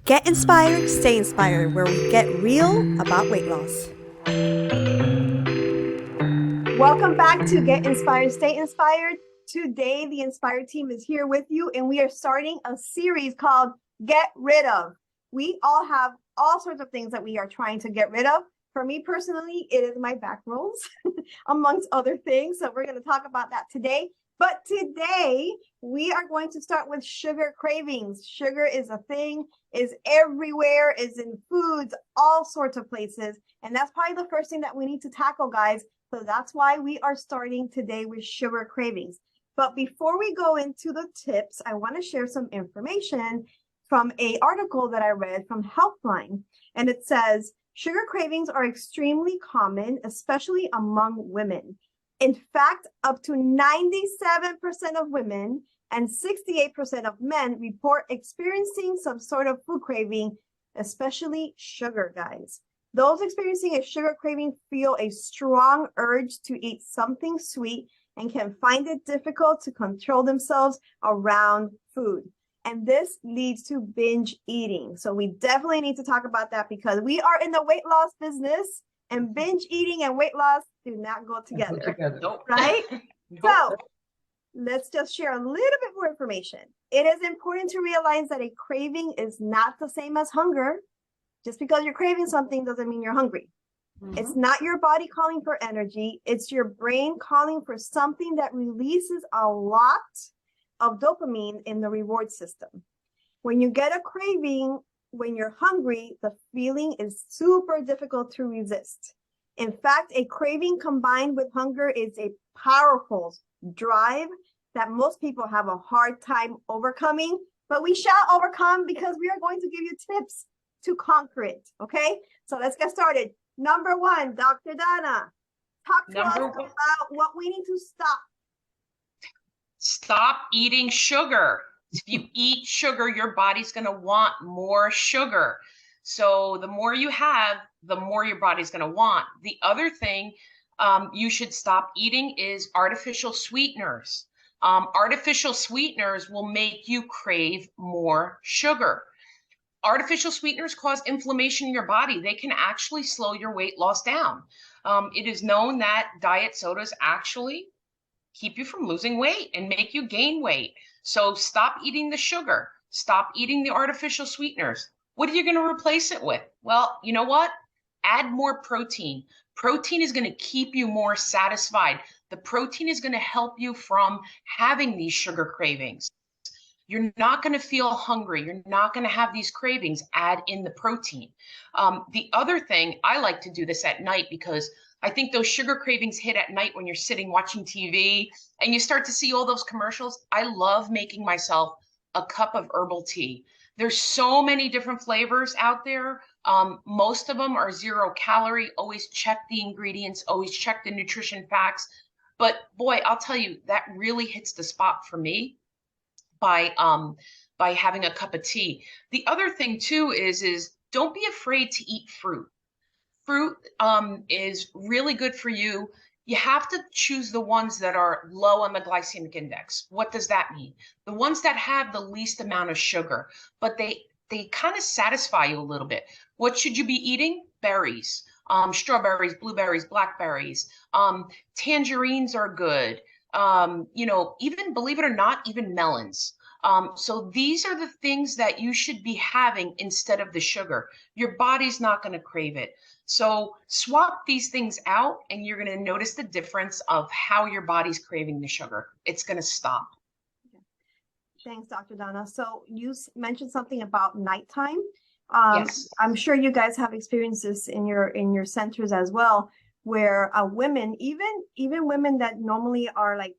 Get inspired, stay inspired, where we get real about weight loss. Welcome back to Get Inspired, Stay Inspired. Today, the Inspired team is here with you, and we are starting a series called Get Rid of. We all have all sorts of things that we are trying to get rid of. For me personally, it is my back rolls, amongst other things. So we're going to talk about that today. But today, we are going to start with sugar cravings. Sugar is a thing, is everywhere, is in foods, all sorts of places. And that's probably the first thing that we need to tackle, guys. So that's why we are starting today with sugar cravings. But before we go into the tips, I want to share some information from an article that I read from Healthline. And it says, sugar cravings are extremely common, especially among women. In fact, up to 97% of women and 68% of men report experiencing some sort of food craving, especially sugar, guys. Those experiencing a sugar craving feel a strong urge to eat something sweet and can find it difficult to control themselves around food. And this leads to binge eating. So we definitely need to talk about that because we are in the weight loss business, and binge eating and weight loss do not go together, right? So let's just share a little bit more information. It is important to realize that a craving is not the same as hunger. Just because you're craving something doesn't mean you're hungry. It's not your body calling for energy. It's your brain calling for something that releases a lot of dopamine in the reward system. When you get a craving, when you're hungry, the feeling is super difficult to resist. In fact, a craving combined with hunger is a powerful drive that most people have a hard time overcoming, but we shall overcome because we are going to give you tips to conquer it. Okay, so let's get started. Number one, Dr. Donna, talk to us about what we need to stop. Stop eating sugar. If you eat sugar, your body's going to want more sugar. So the more you have, the more your body's going to want. The other thing you should stop eating is artificial sweeteners. Artificial sweeteners will make you crave more sugar. Artificial sweeteners cause inflammation in your body. They can actually slow your weight loss down. It is known that diet sodas actually keep you from losing weight and make you gain weight. So stop eating the sugar. Stop eating the artificial sweeteners. What are you going to replace it with? Well, you know what? Add more protein. Protein is going to keep you more satisfied. The protein is going to help you from having these sugar cravings. You're not going to feel hungry. You're not going to have these cravings. Add in the protein. The other thing, I like to do this at night because I think those sugar cravings hit at night when you're sitting watching TV and you start to see all those commercials. I love making myself a cup of herbal tea. There's so many different flavors out there. Most of them are 0 calorie. Always check the ingredients, always check the nutrition facts. But boy, I'll tell you, that really hits the spot for me by having a cup of tea. The other thing too is don't be afraid to eat fruit. Fruit is really good for you. You have to choose the ones that are low on the glycemic index. What does that mean? The ones that have the least amount of sugar, but they kind of satisfy you a little bit. What should you be eating? Berries, strawberries, blueberries, blackberries. Tangerines are good. Even believe it or not, even melons. So these are the things that you should be having instead of the sugar. Your body's not going to crave it. So swap these things out and you're going to notice the difference of how your body's craving the sugar. It's going to stop. Thanks, Dr. Donna. So you mentioned something about nighttime. Yes. I'm sure you guys have experiences in your centers as well, where women, even women that normally are like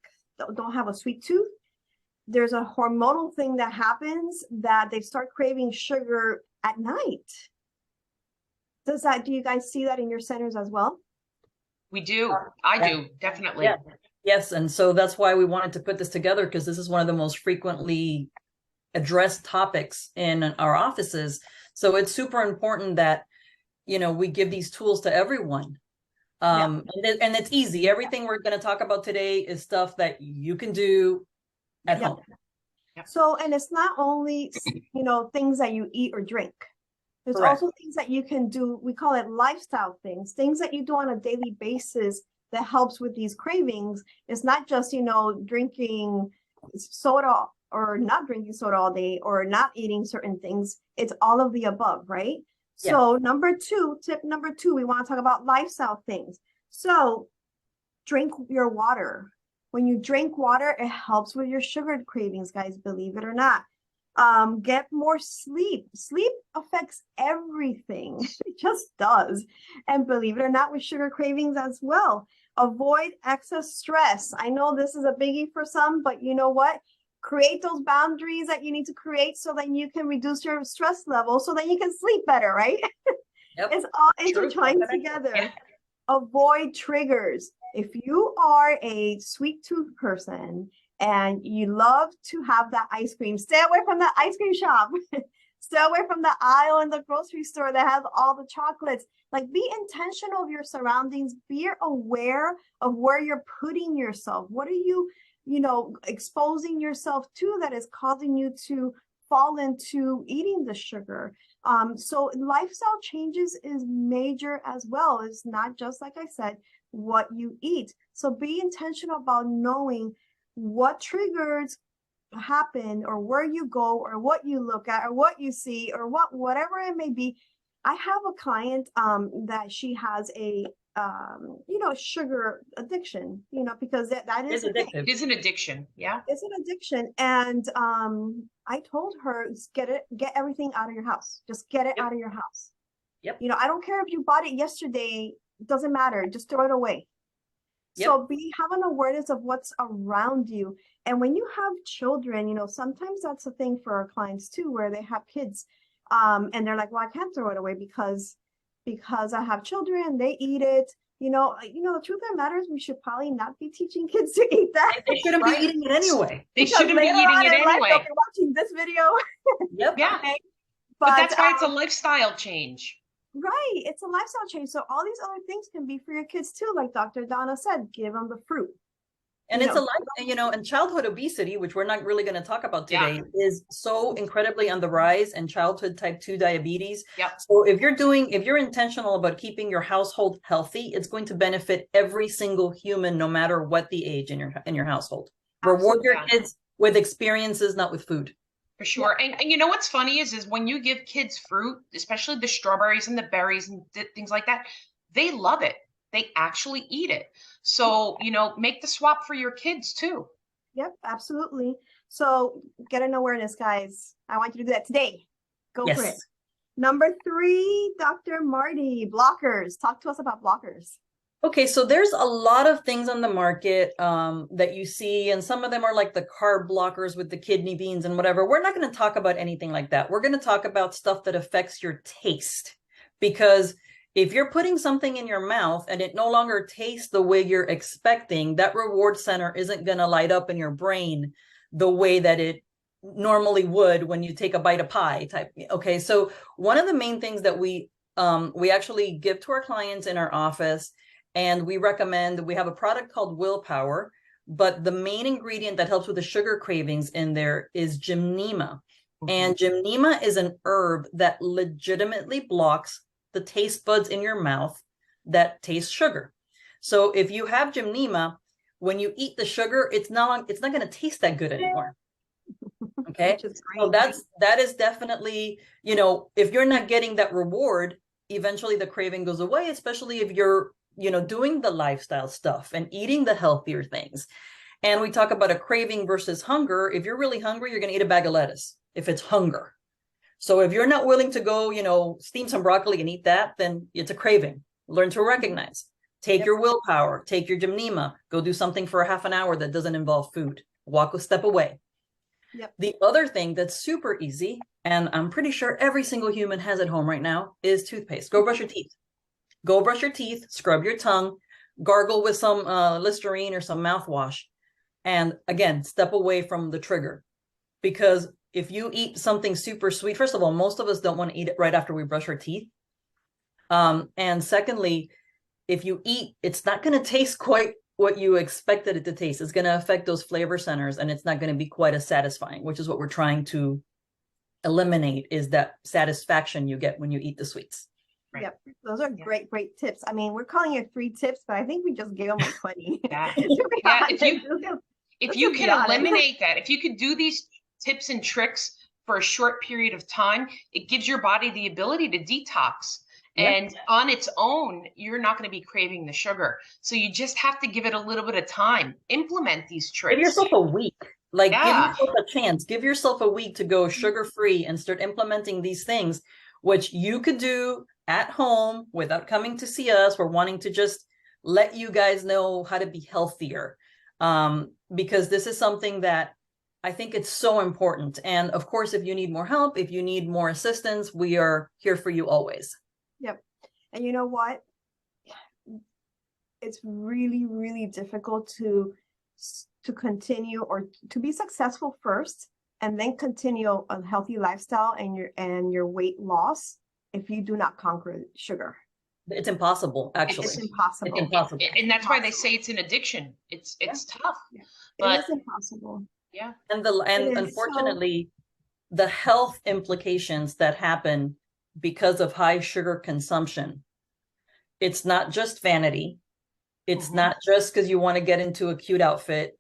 don't have a sweet tooth, there's a hormonal thing that happens that they start craving sugar at night. Do you guys see that in your centers as well? We do. I do, definitely. Yeah. Yes, and so that's why we wanted to put this together, because this is one of the most frequently addressed topics in our offices. So it's super important that, we give these tools to everyone. And it's easy. Everything we're going to talk about today is stuff that you can do at home. Yep. So, and it's not only, things that you eat or drink. There's Correct. also things that you can do. We call it lifestyle things that you do on a daily basis that helps with these cravings. It's not just, drinking soda or not drinking soda all day or not eating certain things. It's all of the above, right? Yeah. So tip number two, we want to talk about lifestyle things. So drink your water. When you drink water, it helps with your sugar cravings, guys, believe it or not. Get more sleep. Sleep affects everything. It just does. And believe it or not, with sugar cravings as well. Avoid excess stress. I know this is a biggie for some, but you know what? Create those boundaries that you need to create so that you can reduce your stress level so that you can sleep better, right? Yep. It's all intertwined together. Yeah. Avoid triggers. If you are a sweet tooth person and you love to have that ice cream, stay away from the ice cream shop. Stay away from the aisle in the grocery store that has all the chocolates. Like, be intentional of your surroundings. Be aware of where you're putting yourself. What are you, exposing yourself to that is causing you to fall into eating the sugar? So lifestyle changes is major as well. It's not just, like I said, what you eat. So be intentional about knowing what triggers happen or where you go or what you look at or what you see or whatever it may be. I have a client that she has a sugar addiction, because that is It's addictive. It is an addiction. Yeah. it's an addiction. And I told her, get everything out of your house. Just get it Yep. out of your house. Yep. I don't care if you bought it yesterday, it doesn't matter. Just throw it away. Yep. So have an awareness of what's around you. And when you have children, sometimes that's a thing for our clients too, where they have kids. And they're like, well, I can't throw it away because I have children, they eat it. The truth of the matter is we should probably not be teaching kids to eat that. They shouldn't Right. be eating it anyway. They Because shouldn't be later eating on it in life, anyway. they'll be watching this video. Yep. Yeah. Okay? But that's why it's a lifestyle change. Right. It's a lifestyle change. So all these other things can be for your kids too. Like Dr. Donna said, give them the fruit. And it's a life, and childhood obesity, which we're not really going to talk about today, is so incredibly on the rise, and childhood type 2 diabetes. Yep. So if you're intentional about keeping your household healthy, it's going to benefit every single human, no matter what the age in your household. Reward your kids with experiences, not with food. For sure. And you know what's funny is when you give kids fruit, especially the strawberries and the berries and things like that, they love it. They actually eat it. So, make the swap for your kids too. Yep, absolutely. So get an awareness, guys. I want you to do that today. Go for it. Number 3, Dr. Marty, blockers. Talk to us about blockers. Okay, so there's a lot of things on the market that you see, and some of them are like the carb blockers with the kidney beans and whatever. We're not going to talk about anything like that. We're going to talk about stuff that affects your taste, because if you're putting something in your mouth and it no longer tastes the way you're expecting, that reward center isn't going to light up in your brain the way that it normally would when you take a bite of pie type. Okay, so one of the main things that we actually give to our clients in our office, and we recommend, we have a product called Willpower, but the main ingredient that helps with the sugar cravings in there is gymnema. And gymnema is an herb that legitimately blocks the taste buds in your mouth that taste sugar. So if you have gymnema, when you eat the sugar, it's not going to taste that good anymore. Okay. So that is definitely, if you're not getting that reward, eventually the craving goes away, especially if you're, doing the lifestyle stuff and eating the healthier things. And we talk about a craving versus hunger. If you're really hungry, you're going to eat a bag of lettuce if it's hunger. So if you're not willing to go, steam some broccoli and eat that, then it's a craving. Learn to recognize. Take your willpower, take your gymnema, go do something for a half an hour that doesn't involve food. Walk a step away. Yep. The other thing that's super easy, and I'm pretty sure every single human has at home right now, is toothpaste. Go brush your teeth. Go brush your teeth, scrub your tongue, gargle with some Listerine or some mouthwash. And again, step away from the trigger. Because if you eat something super sweet, first of all, most of us don't want to eat it right after we brush our teeth. And secondly, if you eat, it's not going to taste quite what you expected it to taste. It's going to affect those flavor centers, and it's not going to be quite as satisfying, which is what we're trying to eliminate, is that satisfaction you get when you eat the sweets. Right. Yep, those are great tips. I mean, we're calling it 3 tips, but I think we just gave them like 20. Yeah. To be Yeah, honest. if you be can honest. eliminate that, if you could do these tips and tricks for a short period of time, it gives your body the ability to detox. Yeah. And on its own, you're not going to be craving the sugar. So you just have to give it a little bit of time. Implement these tricks. Give yourself a week. Like, Yeah. give yourself a chance. Give yourself a week to go sugar-free and start implementing these things, which you could do at home without coming to see us. We're wanting to just let you guys know how to be healthier, because this is something that I think it's so important. And of course, if you need more help, if you need more assistance, we are here for you always. Yep. And you know what? It's really difficult to continue or to be successful first and then continue a healthy lifestyle and your weight loss if you do not conquer sugar. It's impossible, actually. It's impossible. It's impossible. And that's why they say it's an addiction. It's tough. Yeah. But it is impossible. yeah. And is, unfortunately, the health implications that happen because of high sugar consumption, it's not just vanity. It's not just because you want to get into a cute outfit.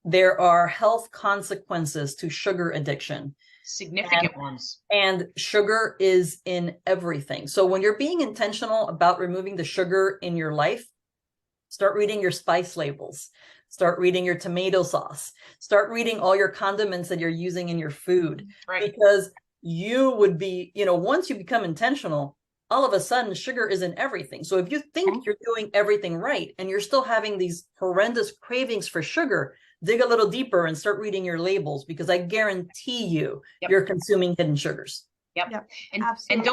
There are health consequences to sugar addiction. Significant ones. And sugar is in everything. So when you're being intentional about removing the sugar in your life, start reading your spice labels. Start reading your tomato sauce. Start reading all your condiments that you're using in your food. Right. Because you would be, once you become intentional, all of a sudden sugar is in everything. So if you think you're doing everything right and you're still having these horrendous cravings for sugar, dig a little deeper and start reading your labels, because I guarantee you, you're consuming hidden sugars. Yep. And Absolutely. and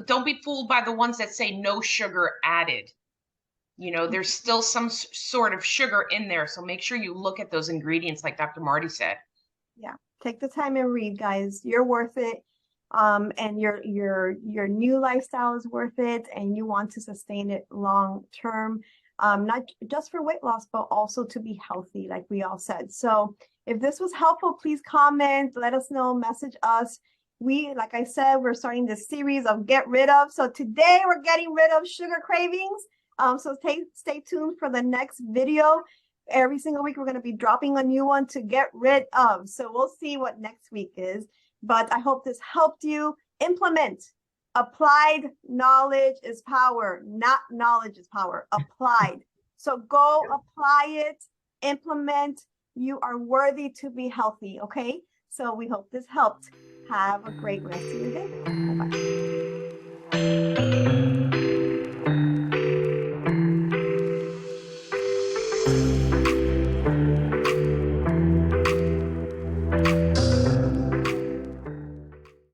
don't be fooled by the ones that say no sugar added. There's still some sort of sugar in there. So make sure you look at those ingredients like Dr. Marty said. Yeah. Take the time and read, guys. You're worth it. And your new lifestyle is worth it, and you want to sustain it long term, not just for weight loss, but also to be healthy, like we all said. So if this was helpful, please comment, let us know, message us. Like I said, we're starting this series of get rid of. So today we're getting rid of sugar cravings. So stay tuned for the next video. Every single week, we're going to be dropping a new one to get rid of. So we'll see what next week is. But I hope this helped you implement. Applied knowledge is power, not knowledge is power. Applied. So go apply it, implement. You are worthy to be healthy, okay? So we hope this helped. Have a great rest of your day. Bye-bye.